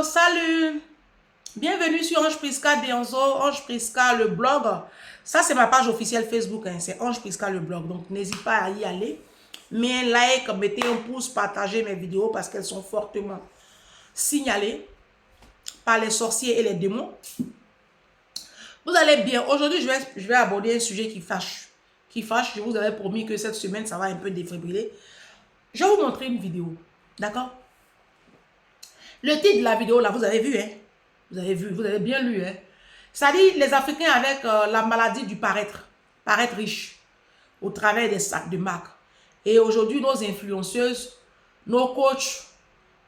Salut. Bienvenue sur Ange Prisca Deonzo, Ange Prisca le blog. Ça, c'est ma page officielle Facebook, hein. C'est Ange Prisca le blog. Donc, n'hésite pas à y aller. Mets un like, mettez un pouce, partagez mes vidéos parce qu'elles sont fortement signalées par les sorciers et les démons. Vous allez bien. Aujourd'hui, je vais aborder un sujet qui fâche. Je vous avais promis que cette semaine, ça va un peu défibriller. Je vais vous montrer une vidéo. D'accord? Le titre de la vidéo, là, vous avez vu, hein? Vous avez vu, vous avez bien lu, hein? Ça dit les Africains avec la maladie du paraître riche, au travers des sacs de marque. Et aujourd'hui, nos influenceuses, nos coachs,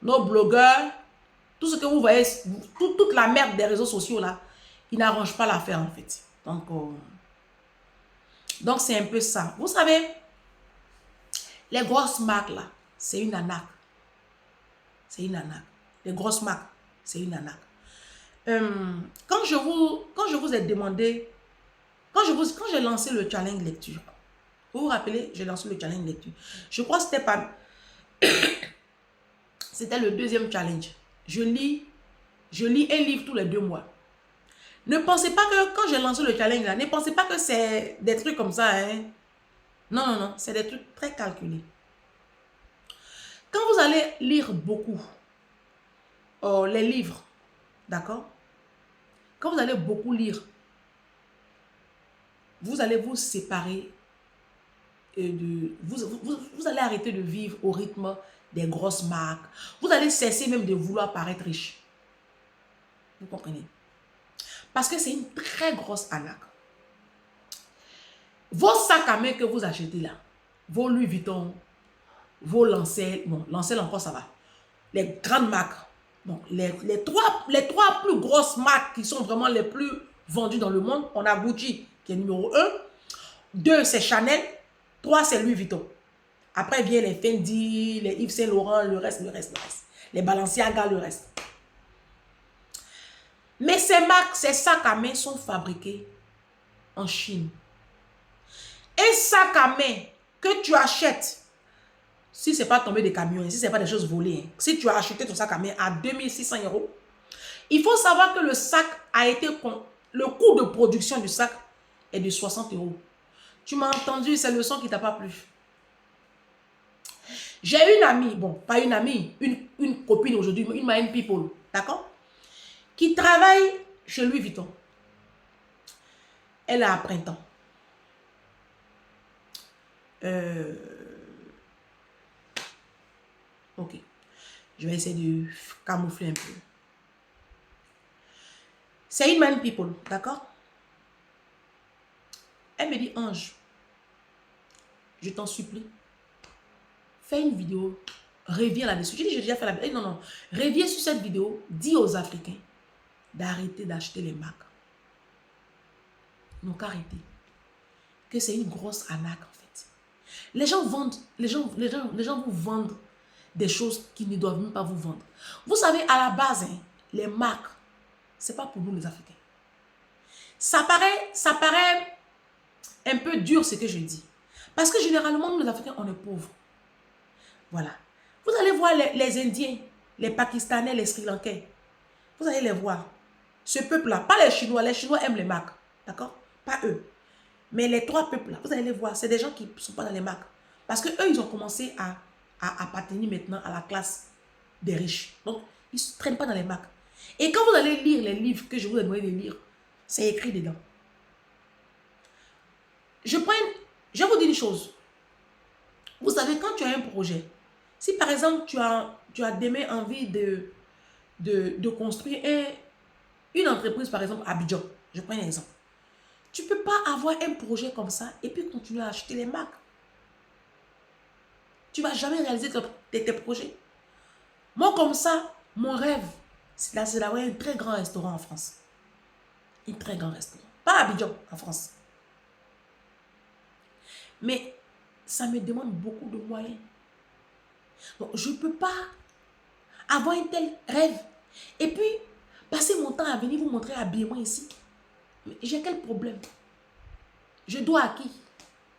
nos blogueurs, tout ce que vous voyez, toute la merde des réseaux sociaux, là, ils n'arrangent pas l'affaire, en fait. Donc c'est un peu ça. Vous savez, les grosses marques, là, c'est une arnaque. C'est une arnaque. Les grosses marques, c'est une arnaque. Quand je vous ai demandé, quand j'ai lancé le challenge lecture, vous vous rappelez, j'ai lancé le challenge lecture. Je crois que c'était pas, c'était le deuxième challenge. Je lis un livre tous les 2 mois. Ne pensez pas que quand j'ai lancé le challenge là, ne pensez pas que c'est des trucs comme ça, hein. Non, non, non, c'est des trucs très calculés. Quand vous allez lire beaucoup les livres, d'accord? Quand vous allez beaucoup lire, vous allez vous séparer vous allez arrêter de vivre au rythme des grosses marques. Vous allez cesser même de vouloir paraître riche. Vous comprenez? Parce que c'est une très grosse arnaque. Vos sacs à main que vous achetez là, vos Louis Vuitton, vos Lancel, bon, Lancel encore ça va. Les grandes marques, donc les trois plus grosses marques qui sont vraiment les plus vendues dans le monde, on a Gucci qui est numéro 1, 2 c'est Chanel, 3 c'est Louis Vuitton. Après vient les Fendi, les Yves Saint Laurent, le reste. Les Balenciaga, le reste. Mais ces marques, ces sacs à main sont fabriqués en Chine. Un sac à main que tu achètes, si ce n'est pas tombé des camions, si ce n'est pas des choses volées, hein, si tu as acheté ton sac à main à 2600 €, il faut savoir que le sac a été, le coût de production du sac est de 60 €. Tu m'as entendu, c'est le son qui t'a pas plu. J'ai une amie, bon, pas une amie, une copine aujourd'hui, une my people, d'accord, qui travaille chez Louis Vuitton. Elle a à printemps. Ok. Je vais essayer de camoufler un peu. C'est une my people, d'accord? Elle me dit, Ange, je t'en supplie, fais une vidéo, reviens là-dessus. J'ai déjà fait la vidéo. Non, reviens sur cette vidéo, dis aux Africains d'arrêter d'acheter les marques. Donc arrêtez. Que c'est une grosse arnaque en fait. Les gens vous vendent des choses qui ne doivent même pas vous vendre. Vous savez, à la base, hein, les marques, c'est pas pour nous les Africains. Ça paraît un peu dur ce que je dis. Parce que généralement, nous les Africains, on est pauvres. Voilà. Vous allez voir les Indiens, les Pakistanais, les Sri Lankais. Vous allez les voir. Ce peuple-là, pas les Chinois. Les Chinois aiment les marques. D'accord? Pas eux. Mais les 3 peuples-là, vous allez les voir. C'est des gens qui ne sont pas dans les marques. Parce qu'eux, ils ont commencé à appartenir maintenant à la classe des riches. Donc, ils ne se traînent pas dans les marques. Et quand vous allez lire les livres que je vous ai demandé de lire, c'est écrit dedans. Je vous dis une chose. Vous savez, quand tu as un projet, si par exemple, tu as demain envie de construire une entreprise, par exemple, à Abidjan, je prends un exemple. Tu ne peux pas avoir un projet comme ça et puis continuer à acheter les marques. Tu ne vas jamais réaliser tes projets. Moi, comme ça, mon rêve, c'est d'avoir un très grand restaurant en France. Un très grand restaurant. Pas à Abidjan, en France. Mais ça me demande beaucoup de moyens. Donc, je ne peux pas avoir un tel rêve. Et puis, passer mon temps à venir vous montrer l'habillement ici. Mais j'ai quel problème? Je dois à qui?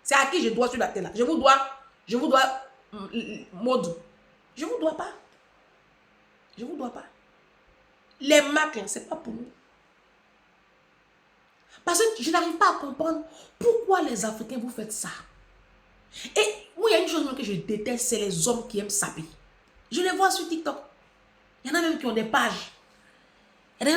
C'est à qui je dois sur la terre là? Je vous dois, mode. Je vous dois pas. Je vous dois pas. Les marques, ce n'est pas pour nous. Parce que je n'arrive pas à comprendre pourquoi les Africains vous faites ça. Et oui, il y a une chose que je déteste, c'est les hommes qui aiment saper. Je les vois sur TikTok. Il y en a même qui ont des pages. Il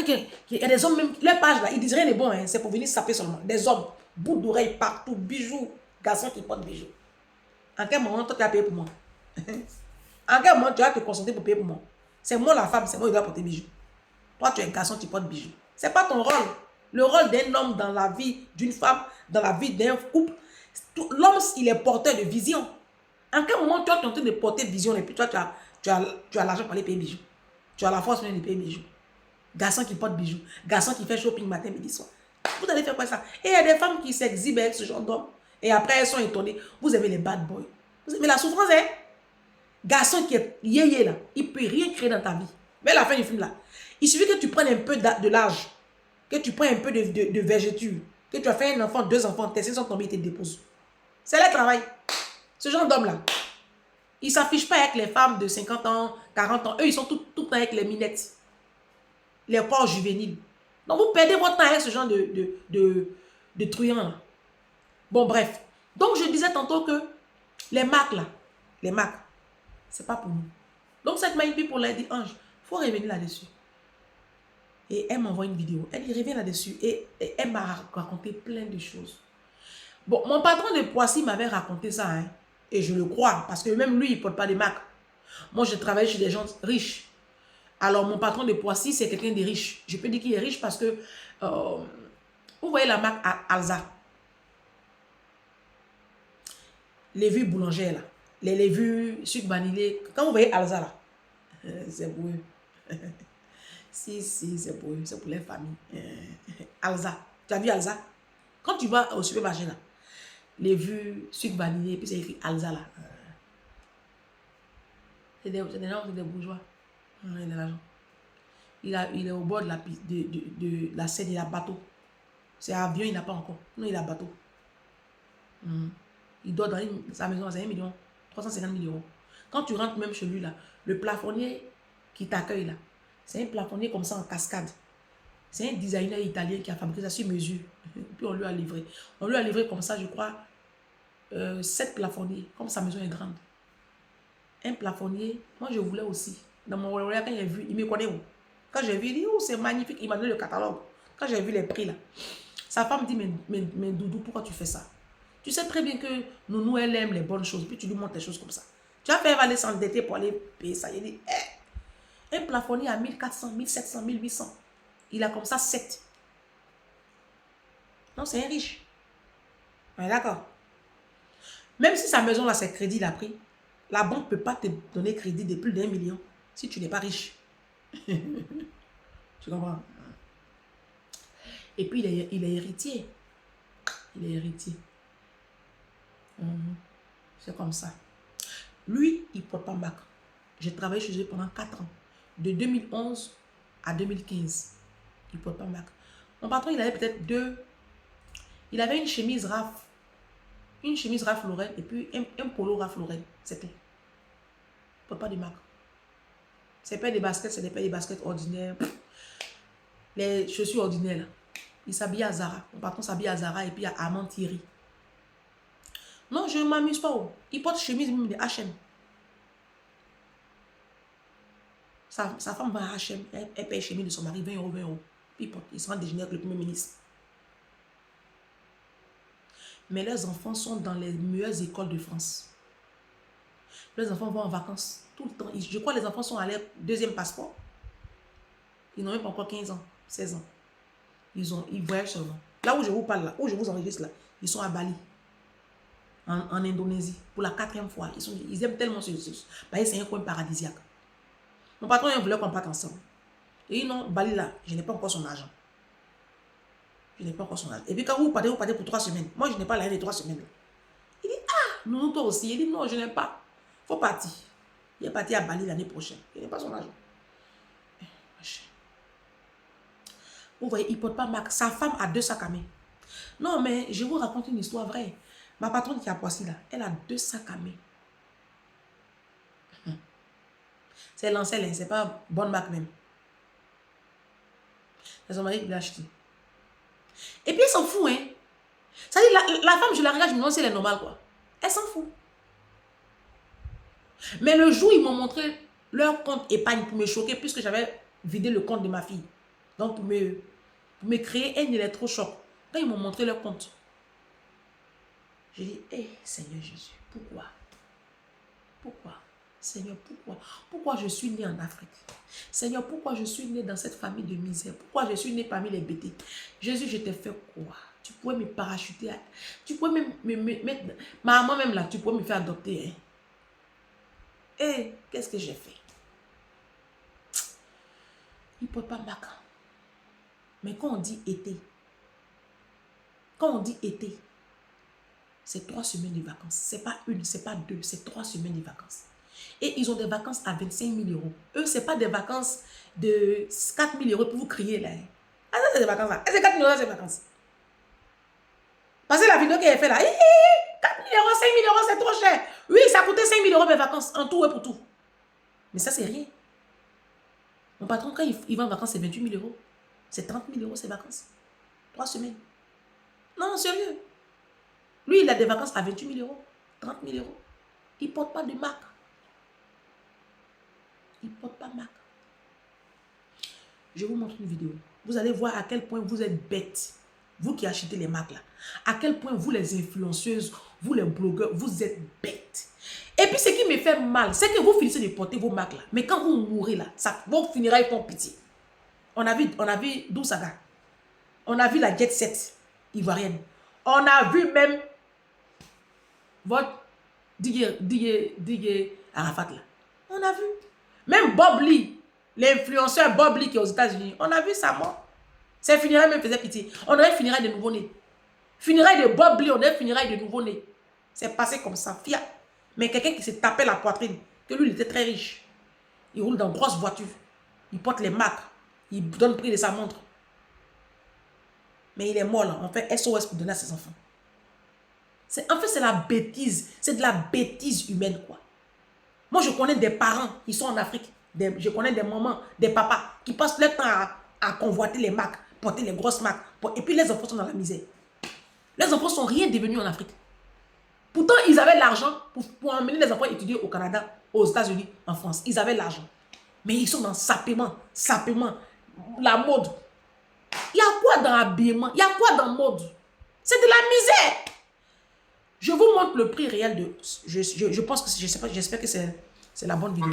y a des hommes même, leurs pages là, ils disent rien de bon, hein, c'est pour venir saper seulement. Des hommes, bouts d'oreilles partout, bijoux, garçons qui portent bijoux. En quel moment toi tu as payé pour moi? En quel moment tu vas te concentrer pour payer pour moi? C'est moi la femme, c'est moi qui dois porter bijoux. Toi tu es un garçon qui porte bijoux. C'est pas ton rôle. Le rôle d'un homme dans la vie d'une femme, dans la vie d'un couple, l'homme il est porteur de vision. En quel moment toi tu es en train de porter vision et puis toi tu as l'argent pour aller payer bijoux? Tu as la force de payer bijoux. Garçon qui porte bijoux, garçon qui fait shopping matin, midi, soir. Vous allez faire quoi ça? Et il y a des femmes qui s'exhibent avec ce genre d'homme. Et après, elles sont étonnées. Vous avez les bad boys. Vous avez la souffrance, hein? Garçon qui est yéyé là, il ne peut rien créer dans ta vie. Mais la fin du film là, il suffit que tu prennes un peu de l'âge, que tu prennes un peu de végéture, que tu as fait un enfant, 2 enfants, tes seins sont tombés et te déposent. C'est le travail. Ce genre d'homme là, il ne s'affiche pas avec les femmes de 50 ans, 40 ans. Eux, ils sont tout le temps avec les minettes. Les corps juvéniles. Donc, vous perdez votre temps avec ce genre de truands. Bon, bref. Donc, je disais tantôt que les marques, là, les marques, c'est pas pour nous. Donc, cette My People, elle dit, Ange, il faut revenir là-dessus. Et elle m'envoie une vidéo. Elle dit, reviens là-dessus. Et elle m'a raconté plein de choses. Bon, mon patron de Poissy m'avait raconté ça, hein. Et je le crois, parce que même lui, il ne porte pas de marques. Moi, je travaille chez des gens riches. Alors, mon patron de Poissy, c'est quelqu'un de riche. Je peux dire qu'il est riche parce que, vous voyez la marque Alza. Les vues boulangères, là. Les vues sucre vanillé. Quand vous voyez Alza, là, c'est pour eux. Si, c'est pour eux. C'est pour les familles. Alza. Tu as vu Alza? Quand tu vas au supermarché, là, les vues sucre vanillé, puis c'est écrit Alza, là. C'est des bourgeois. Il a l'argent. Il est au bord de la Seine, il a bateau. C'est avion, il n'a pas encore. Non, il a bateau. Il doit dans sa maison, c'est 1 million, 350 000 euros. Quand tu rentres même chez lui, là, le plafonnier qui t'accueille, là, c'est un plafonnier comme ça en cascade. C'est un designer italien qui a fabriqué ça sur mesure. Puis on lui a livré. On lui a livré comme ça, je crois, 7 plafonniers, comme sa maison est grande. Un plafonnier, moi je voulais aussi. Dans mon voyage, quand j'ai vu, il me connaît où? Quand j'ai vu, il dit, oh, c'est magnifique. Il m'a donné le catalogue. Quand j'ai vu les prix là, sa femme dit, mais Doudou, pourquoi tu fais ça? Tu sais très bien que Nounou, elle aime les bonnes choses. Puis tu lui montres des choses comme ça. Tu vas faire aller s'endetter pour aller payer ça. Il dit, un plafonnier à 1400, 1700, 1800. Il a comme ça 7. Non, c'est un riche. Ouais, d'accord. Même si sa maison là, c'est crédit, il a pris. La banque ne peut pas te donner crédit de plus d'1 million si tu n'es pas riche. Tu comprends? Et puis, il est héritier. Il est héritier. C'est comme ça. Lui, il ne porte pas marque. J'ai travaillé chez lui pendant 4 ans. De 2011 à 2015. Il ne porte pas marque. Mon patron, il avait peut-être 2. Il avait une chemise Raf. Une chemise Raf Lauren et puis un polo Raf Lauren. C'est tout. Il ne porte pas de marque. C'est pas des baskets, c'est pas des baskets ordinaires. Les chaussures ordinaires, là. Il s'habille à Zara. Mon patron s'habille à Zara et puis à Armand Thierry. Non, je ne m'amuse pas. Oh. Il porte chemise même de H&M. Sa femme va à H&M. Elle paye chemise de son mari 20 euros, 20 euros. Puis il se rend déjeuner avec le premier ministre. Mais leurs enfants sont dans les meilleures écoles de France. Leurs enfants vont en vacances tout le temps. Je crois que les enfants sont à leur 2e passeport. Ils n'ont même pas encore 15 ans, 16 ans. Ils voyagent seulement. Là où je vous parle, là, où je vous enregistre, là, ils sont à Bali, en Indonésie, pour la 4e fois. Ils aiment tellement ce Bali, c'est un coin paradisiaque. Mon patron il voulait qu'on parte ensemble. Et non, Bali, là, je n'ai pas encore son argent. Je n'ai pas encore son argent. Et puis quand vous partez pour 3 semaines. Moi, je n'ai pas l'argent de 3 semaines. Il dit, ah, nous, toi aussi. Il dit, non, je n'ai pas. Il faut partir. Il est parti à Bali l'année prochaine. Il n'a pas son argent. Vous voyez, il ne porte pas marque. Sa femme a 2 sacs à main. Non, mais je vous raconte une histoire vraie. Ma patronne qui a Poissy là, elle a 2 sacs à main. C'est Lancel, hein, c'est pas bonne marque même. C'est son mari qui l'a acheté. Et puis, elle s'en fout, hein. Ça dit, la femme, je la regarde, je me demande si elle est normale, quoi. Elle s'en fout. Mais le jour, ils m'ont montré leur compte épargne pour me choquer, puisque j'avais vidé le compte de ma fille. Donc, pour me créer un électrochoc. Quand ils m'ont montré leur compte, j'ai dit, hé, Seigneur Jésus, pourquoi? Pourquoi? Seigneur, pourquoi? Pourquoi je suis née en Afrique? Seigneur, pourquoi je suis née dans cette famille de misère? Pourquoi je suis née parmi les bêtés? Jésus, je t'ai fait quoi? Tu pourrais me parachuter. Tu pourrais même me mettre... Maman même là, tu pourrais me faire adopter. Hein? Et qu'est-ce que j'ai fait? Il ne peut pas marquer. Mais quand on dit été, c'est 3 semaines de vacances. C'est pas une, c'est pas deux, c'est 3 semaines de vacances. Et ils ont des vacances à 25 000 euros. Eux, ce n'est pas des vacances de 4 000 euros pour vous crier là. Ah, ça, c'est des vacances là. Et c'est 4 000 euros, c'est des vacances. Parce que la vidéo qu'elle a fait là, 4 000 euros, 5 000 euros, c'est trop cher. Oui, ça coûtait 5 000 euros mes vacances, en tout et pour tout. Mais ça, c'est rien. Mon patron, quand il va en vacances, c'est 28 000 euros. C'est 30 000 euros, ses vacances. 3 semaines. Non, sérieux. Lui, il a des vacances à 28 000 euros, 30 000 euros. Il ne porte pas de marque. Il ne porte pas de marque. Je vous montre une vidéo. Vous allez voir à quel point vous êtes bêtes. Vous qui achetez les marques là. À quel point vous les influenceuses, vous les blogueurs, vous êtes bêtes. Et puis ce qui me fait mal, c'est que vous finissez de porter vos marques là. Mais quand vous mourrez là, ça, vos funérailles font pitié. On a vu d'où ça va. On a vu la Jet Set ivoirienne. On a vu même votre DJ Arafat là. On a vu. Même Bob Lee, l'influenceur Bob Lee qui est aux États-Unis, on a vu sa mort. Ses funérailles me faisaient pitié. On aurait funérailles de nouveau-nés. Funérailles de Bob Lee, on aurait funérailles de nouveau-nés. C'est passé comme ça, fiat. Mais quelqu'un qui s'est tapé la poitrine, que lui, il était très riche. Il roule dans de grosses voitures. Il porte les marques. Il donne le prix de sa montre. Mais il est mort là. On fait SOS pour donner à ses enfants. En fait, c'est la bêtise. C'est de la bêtise humaine, quoi. Moi, je connais des parents qui sont en Afrique. Je connais des mamans, des papas qui passent leur temps à convoiter les marques, porter les grosses marques. Et puis, les enfants sont dans la misère. Les enfants ne sont rien devenus en Afrique. Pourtant, ils avaient l'argent pour emmener les enfants étudier au Canada, aux États-Unis, en France. Ils avaient l'argent. Mais ils sont dans sapement, la mode. Il y a quoi dans l'habillement? Il y a quoi dans la mode? C'est de la misère. Je vous montre le prix réel de... Je pense que... Je sais pas, j'espère que c'est la bonne vidéo.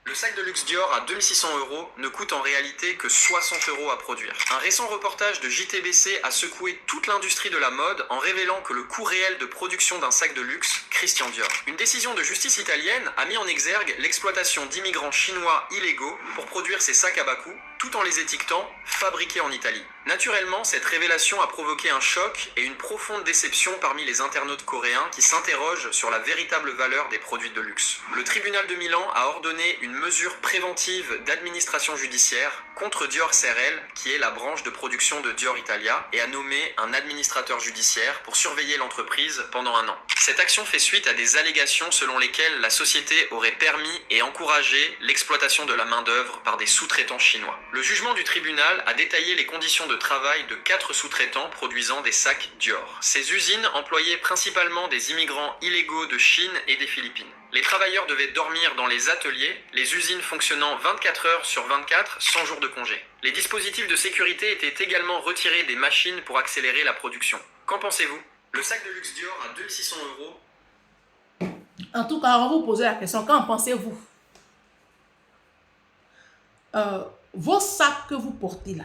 Le sac de luxe Dior à 2600 € ne coûte en réalité que 60 € à produire. Un récent reportage de JTBC a secoué toute l'industrie de la mode en révélant que le coût réel de production d'un sac de luxe, Christian Dior. Une décision de justice italienne a mis en exergue l'exploitation d'immigrants chinois illégaux pour produire ces sacs à bas coût, tout en les étiquetant fabriqués en Italie. Naturellement, cette révélation a provoqué un choc et une profonde déception parmi les internautes coréens qui s'interrogent sur la véritable valeur des produits de luxe. Le tribunal de Milan a ordonné une mesure préventive d'administration judiciaire contre Dior SRL, qui est la branche de production de Dior Italia, et a nommé un administrateur judiciaire pour surveiller l'entreprise pendant 1 an. Cette action fait suite à des allégations selon lesquelles la société aurait permis et encouragé l'exploitation de la main-d'œuvre par des sous-traitants chinois. Le jugement du tribunal a détaillé les conditions de travail de 4 sous-traitants produisant des sacs Dior. Ces usines employaient principalement des immigrants illégaux de Chine et des Philippines. Les travailleurs devaient dormir dans les ateliers, les usines fonctionnant 24 heures sur 24, sans jour de congé. Les dispositifs de sécurité étaient également retirés des machines pour accélérer la production. Qu'en pensez-vous? Le sac de luxe Dior à 2600 €. En tout cas, on va vous poser la question, qu'en pensez-vous? Vos sacs que vous portez là,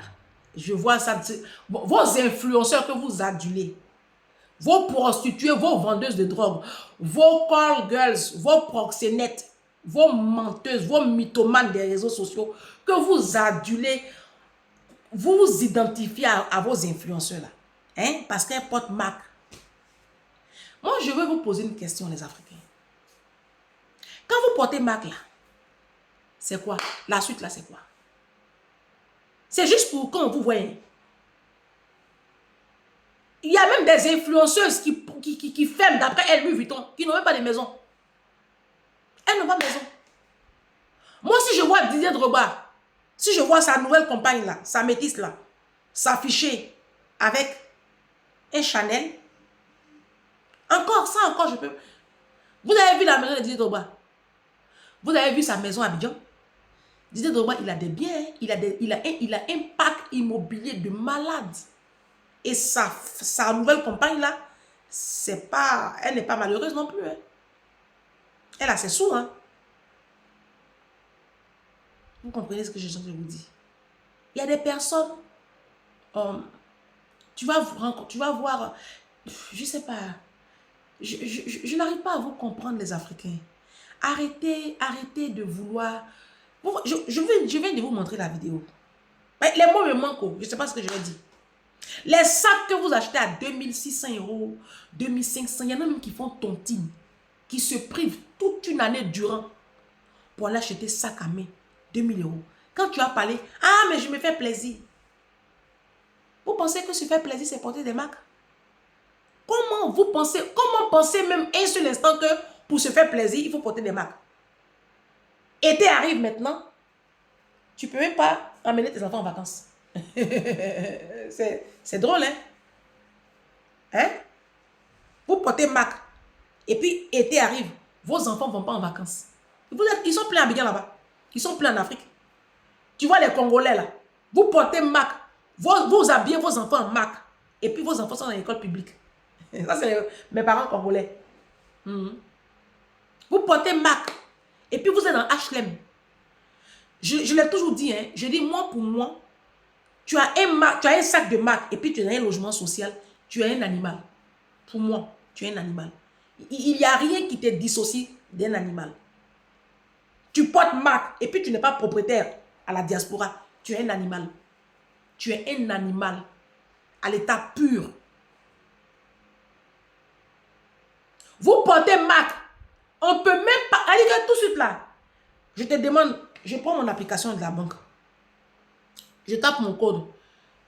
je vois ça, vos influenceurs que vous adulez, vos prostituées, vos vendeuses de drogue, vos call girls, vos proxénètes, vos menteuses, vos mythomanes des réseaux sociaux, que vous adulez, vous vous identifiez à vos influenceurs là, hein, parce qu'elles portent marque. Moi, je veux vous poser une question, les Africains. Quand vous portez marque là, c'est quoi? La suite là, c'est quoi? C'est juste pour quand vous voyez. Il y a même des influenceuses qui ferment d'après elles, Louis Vuitton, qui n'ont même pas de maison. Elles n'ont pas de maison. Moi, si je vois Didier Drogba Si je vois sa nouvelle compagne là, sa métisse là, s'afficher avec un Chanel, encore, je peux. Vous avez vu la maison de Didier Drogba? Vous avez vu sa maison à Abidjan? Didier Drogba, il a des biens, hein. Il a un parc immobilier de malade. Et sa nouvelle compagne là, elle n'est pas malheureuse non plus. Hein. Elle a ses sous. Hein. Vous comprenez ce que je suis en train de vous dire? Il y a des personnes, tu vas voir, je ne sais pas, je n'arrive pas à vous comprendre les Africains. Arrêtez de vouloir... Je viens de vous montrer la vidéo. Mais les mots me manquent. Je ne sais pas ce que je vais dire. Les sacs que vous achetez à 2600 €, 2500, il y en a même qui font tontine, qui se privent toute une année durant pour aller acheter sac à main, 2000 €. Quand tu as parlé, ah mais je me fais plaisir. Vous pensez que se faire plaisir, c'est porter des marques? Comment pensez même un seul instant que pour se faire plaisir, il faut porter des marques? Été arrive maintenant, tu ne peux même pas emmener tes enfants en vacances. C'est drôle, hein? Hein? Vous portez marque. Et puis, été arrive, vos enfants ne vont pas en vacances. Ils sont pleins à Abidjan là-bas. Ils sont pleins en Afrique. Tu vois les Congolais là. Vous portez marque. Vous habillez vos enfants en marque. Et puis, vos enfants sont dans l'école publique. Ça, c'est mes parents congolais. Vous portez marque. Et puis, vous êtes dans HLM. Je l'ai toujours dit, hein. Je dis, moi, pour moi, tu as un sac de marque et puis tu as un logement social, tu es un animal. Pour moi, tu es un animal. Il n'y a rien qui te dissocie d'un animal. Tu portes marque et puis tu n'es pas propriétaire à la diaspora. Tu es un animal. Tu es un animal à l'état pur. Vous portez marque. On ne peut même pas... Allez, tout de suite là. Je te demande, je prends mon application de la banque. Je tape mon code.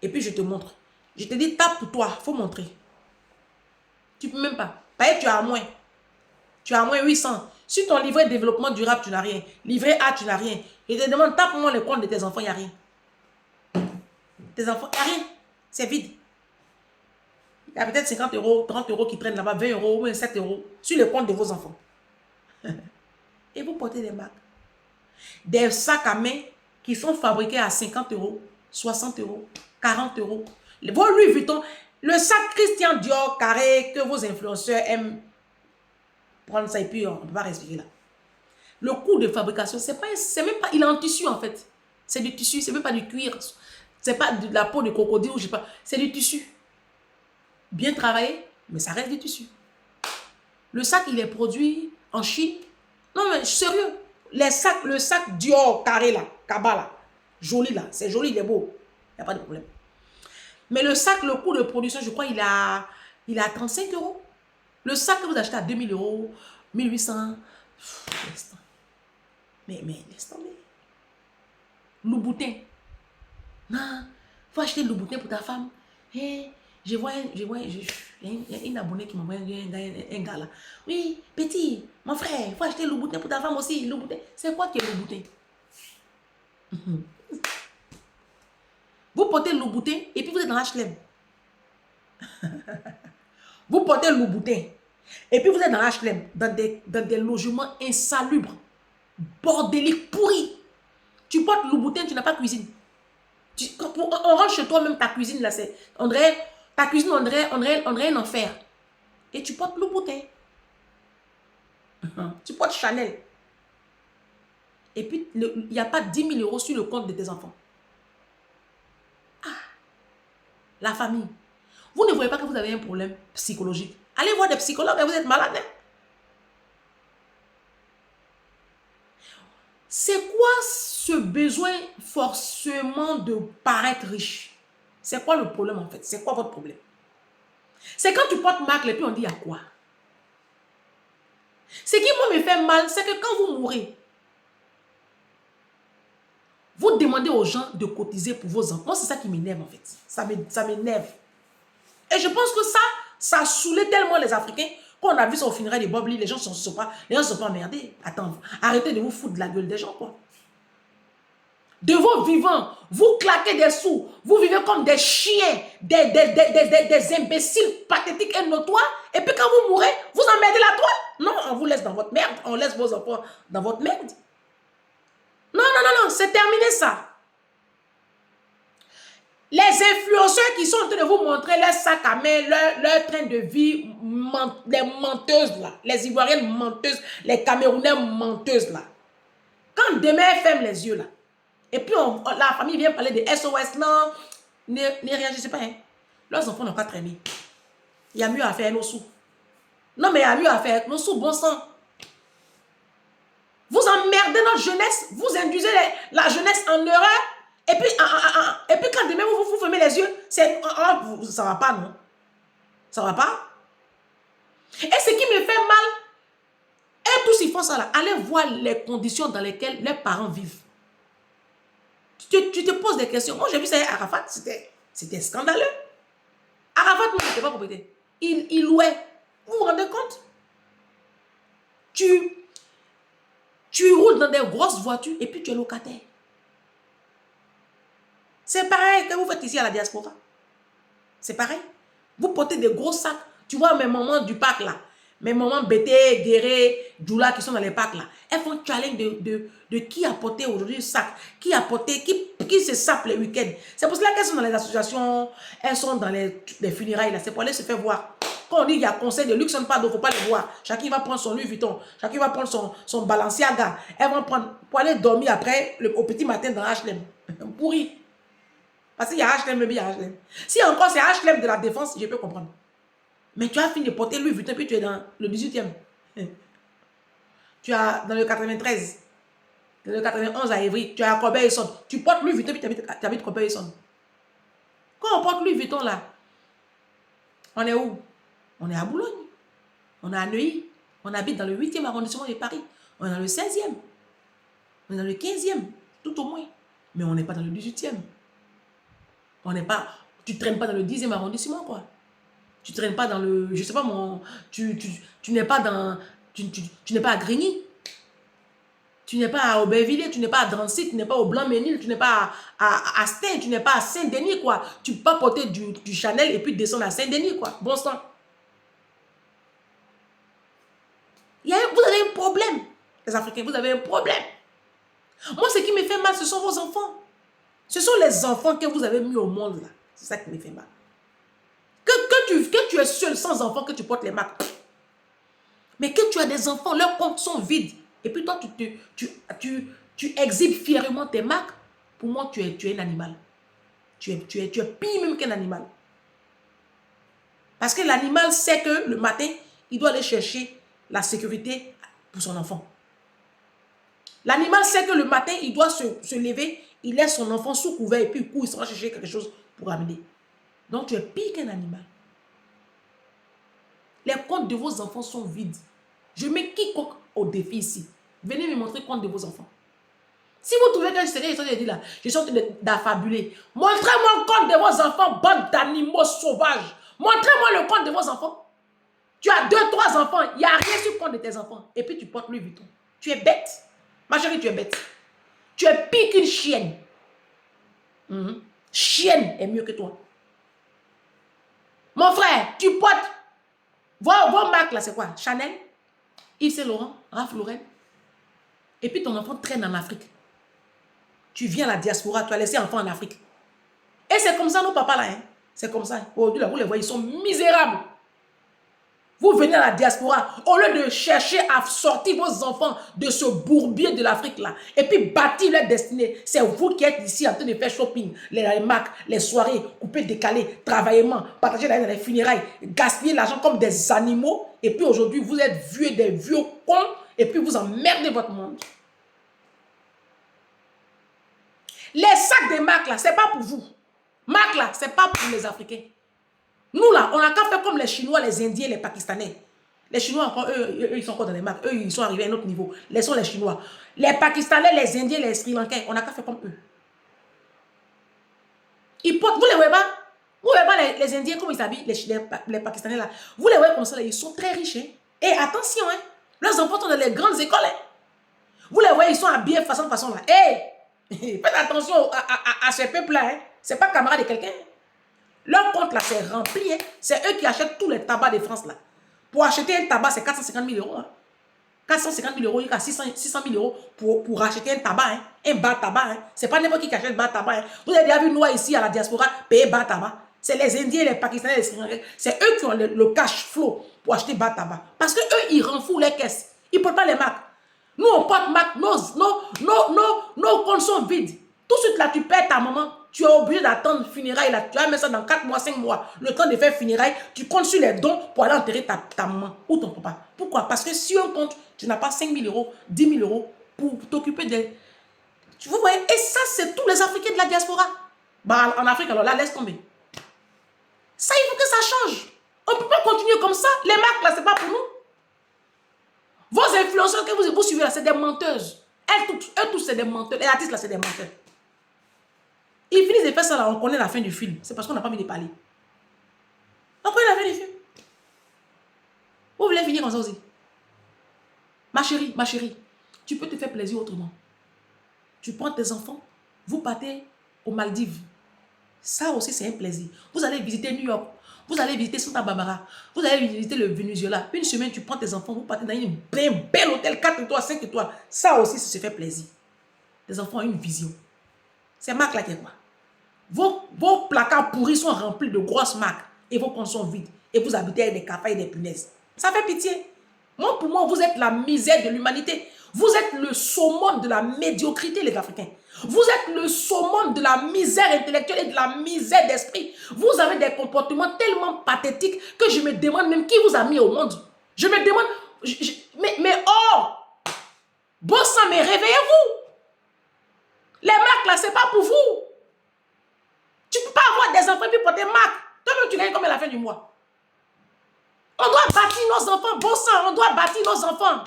Et puis je te montre. Je te dis, tape pour toi. Il faut montrer. Tu ne peux même pas. Parce que tu as à moins. Tu as à moins 800. Sur ton livret de développement durable, tu n'as rien. Livret A, tu n'as rien. Je te demande, tape-moi le compte de tes enfants, il n'y a rien. Tes enfants, il n'y a rien. C'est vide. Il y a peut-être 50 €, 30 € qui traînent là-bas, 20 € ou 27 € sur le compte de vos enfants. Et vous portez des marques. Des sacs à main qui sont fabriqués à 50 €, 60 €, 40 €. Vos Louis Vuitton, le sac Christian Dior carré que vos influenceurs aiment prendre ça et puis on ne peut pas respirer là. Le coût de fabrication, c'est même pas, il est en tissu en fait. C'est du tissu, c'est même pas du cuir. C'est pas de la peau de crocodile ou je sais pas. C'est du tissu. Bien travaillé, mais ça reste du tissu. Le sac, il est produit en Chine. Non mais sérieux. Le sac Dior carré là, Kaba là, joli là, c'est joli, il est beau. Il n'y a pas de problème. Mais le sac, le coût de production, je crois, il a 35 €. Le sac que vous achetez à 2000 €, 1800, mais laisse tomber. Louboutin. Non, il faut acheter le Louboutin pour ta femme. Hey, je vois une abonnée qui m'envoie un gars là. Oui, petit, mon frère, il faut acheter le Louboutin pour ta femme aussi. Louboutin. C'est quoi qui est le Louboutin? Vous portez le Louboutin et puis vous êtes dans HLM. Vous portez le Louboutin et puis vous êtes dans HLM, dans des logements insalubres, bordéliques, pourris. Tu portes le Louboutin, tu n'as pas de cuisine. On rentre chez toi, même ta cuisine, là, ta cuisine, on dirait un enfer. Et tu portes le Louboutin. Tu portes Chanel. Et puis, il n'y a pas 10 000 € sur le compte de tes enfants. Ah, la famille. Vous ne voyez pas que vous avez un problème psychologique. Allez voir des psychologues et vous êtes malade. Hein? C'est quoi ce besoin forcément de paraître riche? C'est quoi le problème en fait? C'est quoi votre problème? C'est quand tu portes marque et puis on dit à quoi? Ce qui moi me fait mal, c'est que quand vous mourrez, vous demandez aux gens de cotiser pour vos enfants. Moi, c'est ça qui m'énerve en fait. Ça m'énerve. Et je pense que ça a saoulé tellement les Africains qu'on a vu son funérail de Bob Lee. Les gens ne sont pas emmerdés. Attends, arrêtez de vous foutre de la gueule des gens, quoi. de vos vivants, vous claquez des sous, vous vivez comme des chiens, des imbéciles pathétiques et notoires, et puis quand vous mourrez, vous emmerdez la toile. Non, on vous laisse dans votre merde, on laisse vos enfants dans votre merde. Non, non, non, non, c'est terminé ça. Les influenceurs qui sont en train de vous montrer leur sac à main, leur train de vie, les menteuses là, les Ivoiriennes menteuses, les Camerounais menteuses là. Quand demain elles ferment les yeux là, et puis la famille vient parler de SOS, non, ne réagissez pas. Hein. Leurs enfants n'ont pas traîné. Il y a mieux à faire nos sous. Non, mais il y a mieux à faire nos sous, bon sang. Vous emmerdez notre jeunesse, vous induisez la jeunesse en erreur, et puis quand demain vous fermez les yeux, ça ne va pas, non? Ça ne va pas? Et ce qui me fait mal, et tous ils font ça là, allez voir les conditions dans lesquelles leurs parents vivent. Tu te poses des questions. Moi, j'ai vu ça à Arafat, c'était scandaleux. Arafat, moi, je n'étais pas propriétaire. Il louait. Vous vous rendez compte? Tu roules dans des grosses voitures et puis tu es locataire. C'est pareil que vous faites ici à la diaspora. C'est pareil. Vous portez des gros sacs. Tu vois mes mamans du parc là. Mes mamans Bété, Guéré, Djoula qui sont dans les parcs là. Elles font challenge de qui a porté aujourd'hui le sac. Qui a porté, qui se sape les week-ends. C'est pour cela qu'elles sont dans les associations. Elles sont dans les funérailles là. C'est pour aller se faire voir. Quand on dit qu'il y a conseil de luxe, il ne faut pas les voir. Chacun va prendre son Louis Vuitton. Chacun va prendre son Balenciaga. Elles vont prendre pour aller dormir après au petit matin dans H&M. Pourri. Parce qu'il y a H&M, il y a H&M. Si encore c'est H&M de la défense, je peux comprendre. Mais tu as fini de porter Louis Vuitton, puis tu es dans le 18e. Tu as dans le 93. Dans le 91 à Évry. Tu es à Corbeil-Essonne. Tu portes Louis Vuitton, puis tu habites Corbeil-Essonne. Quand on porte Louis Vuitton là, on est où? On est à Boulogne. On est à Neuilly. On habite dans le 8e arrondissement de Paris. On est dans le 16e. On est dans le 15e. Tout au moins. Mais on n'est pas dans le 18e. On n'est pas... Tu ne traînes pas dans le 10e arrondissement, quoi. Tu ne traînes pas dans le... Je sais pas, tu n'es pas dans... Tu n'es pas à Grigny. Tu n'es pas à Aubervilliers. Tu n'es pas à Drancy. Tu n'es pas au Blanc-Ménil. Tu n'es pas à Astin. Tu n'es pas à Saint-Denis, quoi. Tu ne peux pas porter du Chanel et puis descendre à Saint-Denis, quoi. Bon sang. Vous avez un problème. Les Africains, vous avez un problème. Moi, ce qui me fait mal, ce sont vos enfants. Ce sont les enfants que vous avez mis au monde, là. C'est ça qui me fait mal. Que tu es seul, sans enfants, que tu portes les marques. Mais que tu as des enfants, leurs comptes sont vides. Et puis toi, tu exhibes fièrement tes marques. Pour moi, tu es un animal. Tu es pire même qu'un animal. Parce que l'animal sait que le matin, il doit aller chercher la sécurité pour son enfant. L'animal sait que le matin, il doit se lever, il laisse son enfant sous couvert et puis il sera chercher quelque chose pour amener. Donc, tu es pire qu'un animal. Les comptes de vos enfants sont vides. Je mets quiconque au défi ici. Venez me montrer le compte de vos enfants. Si vous trouvez que je suis là, je suis en train d'affabuler. Montrez-moi le compte de vos enfants, bande d'animaux sauvages. Montrez-moi le compte de vos enfants. Tu as 2, 3 enfants, il n'y a rien sur le compte de tes enfants. Et puis tu portes Louis Vuitton. Tu es bête. Ma chérie, tu es bête. Tu es pire qu'une chienne. Chienne est mieux que toi. Mon frère, tu portes vos marques là, c'est quoi? Chanel, Yves Saint Laurent, Ralph Lauren. Et puis ton enfant traîne en Afrique. Tu viens à la diaspora, tu as laissé enfant en Afrique. Et c'est comme ça nos papas là. Hein? C'est comme ça. Aujourd'hui, là, vous les voyez, ils sont misérables. Vous venez à la diaspora, au lieu de chercher à sortir vos enfants de ce bourbier de l'Afrique là, et puis bâtir leur destinée, c'est vous qui êtes ici en train de faire shopping, les marques, les soirées, couper, décaler, travaillement, partager dans les funérailles, gaspiller l'argent comme des animaux, et puis aujourd'hui vous êtes vieux, des vieux cons, et puis vous emmerdez votre monde. Les sacs de marques là, c'est pas pour vous. Marques là, c'est pas pour les Africains. Nous là, on n'a qu'à faire comme les Chinois, les Indiens, les Pakistanais. Les Chinois, encore, eux, ils sont encore dans les marques. Eux, ils sont arrivés à un autre niveau. Laissons les Chinois. Les Pakistanais, les Indiens, les Sri Lankais, on n'a qu'à faire comme eux. Ils portent, vous les voyez pas? Vous voyez pas les Indiens, comment ils s'habillent, les Pakistanais là? Vous les voyez comme ça là, ils sont très riches. Hein? Et attention, hein? Leurs enfants sont dans les grandes écoles. Hein? Vous les voyez, ils sont habillés façon là. Hey! Faites attention à ce peuple-là. Hein. Ce n'est pas camarade de quelqu'un. Leur compte là, c'est rempli. Hein. C'est eux qui achètent tous les tabacs de France là. Pour acheter un tabac, c'est 450 000 euros. Hein. 450 000 euros, il y a 600 000 euros pour acheter un tabac, hein, un bar tabac. Hein. Ce n'est pas n'importe qui achète bar tabac. Hein. Vous avez déjà vu nous ici à la diaspora payer bar tabac. C'est les Indiens, les Pakistanais, les Sri Lankais. C'est eux qui ont le cash flow pour acheter bar tabac. Parce qu'eux, ils renfouent les caisses. Ils ne portent pas les marques. Nous, on porte marques. Nos comptes sont vides. Tout de suite là, tu perds ta maman. Tu es obligé d'attendre funérailles là. Tu vas mettre ça dans 4 mois, 5 mois. Le temps de faire funérailles, tu comptes sur les dons pour aller enterrer ta maman ou ton papa. Pourquoi? Parce que si on compte, tu n'as pas 5 000 euros, 10 000 euros pour t'occuper des... Tu vois, et ça, c'est tous les Africains de la diaspora. Bah, en Afrique, alors là, laisse tomber. Ça, il faut que ça change. On ne peut pas continuer comme ça. Les marques, là, ce n'est pas pour nous. Vos influenceurs que vous suivez, là, c'est des menteuses. Eux tous, c'est des menteurs. Les artistes, là, c'est des menteurs. Ils finissent de faire ça, là, on connaît la fin du film. C'est parce qu'on n'a pas envie de parler. On connaît la fin du film. Vous voulez finir comme ça aussi? Ma chérie, tu peux te faire plaisir autrement. Tu prends tes enfants, vous partez aux Maldives. Ça aussi, c'est un plaisir. Vous allez visiter New York. Vous allez visiter Santa Barbara. Vous allez visiter le Venezuela. Une semaine, tu prends tes enfants, vous partez dans un bel hôtel, 4 étoiles, 5 étoiles. Ça aussi, ça se fait plaisir. Les enfants ont une vision. C'est marque là qui est quoi? Vos placards pourris sont remplis de grosses marques et vos comptes sont vides. Et vous habitez avec des cafards et des punaises. Ça fait pitié. Moi, pour moi, vous êtes la misère de l'humanité. Vous êtes le summum de la médiocrité, les Africains. Vous êtes le summum de la misère intellectuelle et de la misère d'esprit. Vous avez des comportements tellement pathétiques que je me demande même qui vous a mis au monde. Je me demande... Mais oh! Bon sang, mais réveillez-vous! Les marques là, c'est pas pour vous. Tu ne peux pas avoir des enfants et puis porter marque. Toi-même, tu gagnes combien à la fin du mois? On doit bâtir nos enfants. Bon sang, on doit bâtir nos enfants.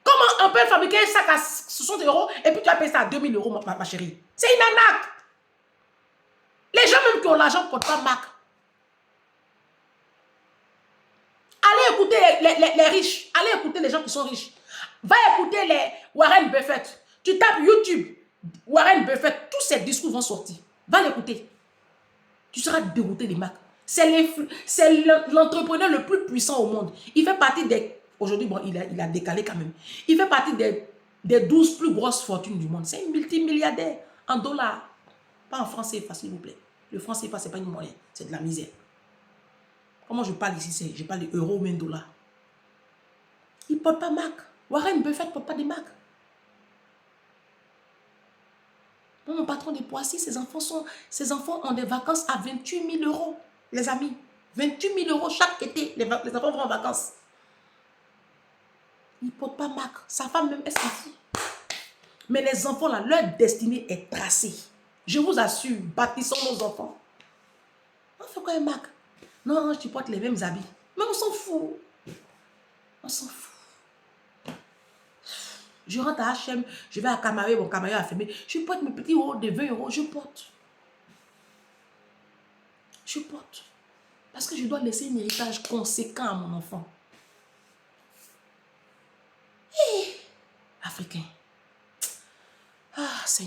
Comment on peut fabriquer un sac à 60 euros et puis tu vas payer ça à 2000 euros, ma chérie? C'est une arnaque. Les gens même qui ont l'argent ne portent pas marque. Allez écouter les riches. Allez écouter les gens qui sont riches. Va écouter les Warren Buffett. Tu tapes YouTube, Warren Buffett, tous ces discours vont sortir. Va l'écouter. Tu seras dégoûté des marques. C'est l'entrepreneur le plus puissant au monde. Il fait partie des... Aujourd'hui, bon, il a décalé quand même. Il fait partie des 12 plus grosses fortunes du monde. C'est un multimilliardaire en dollars. Pas en francs CFA, s'il vous plaît. Le franc CFA, ce n'est pas une monnaie. C'est de la misère. Comment je parle ici? Je parle d'euros ou même dollars. Il ne porte pas marque. Warren Buffett ne porte pas de marque. Mon patron de Poissy, ses enfants ont des vacances à 28 000 euros, les amis. 28 000 euros chaque été, les enfants vont en vacances. Ils ne portent pas marque. Sa femme même, elle s'en fout. Mais les enfants, là, leur destinée est tracée. Je vous assure, bâtissons nos enfants. On fait quoi une marque? Non, tu portes les mêmes habits. Mais on s'en fout. On s'en fout. Je rentre à H&M, je vais à Camaret, mon Camaret a fermé. Je porte mes petits euros de 20 euros, je porte. Je porte. Parce que je dois laisser un héritage conséquent à mon enfant. Hé, Africain.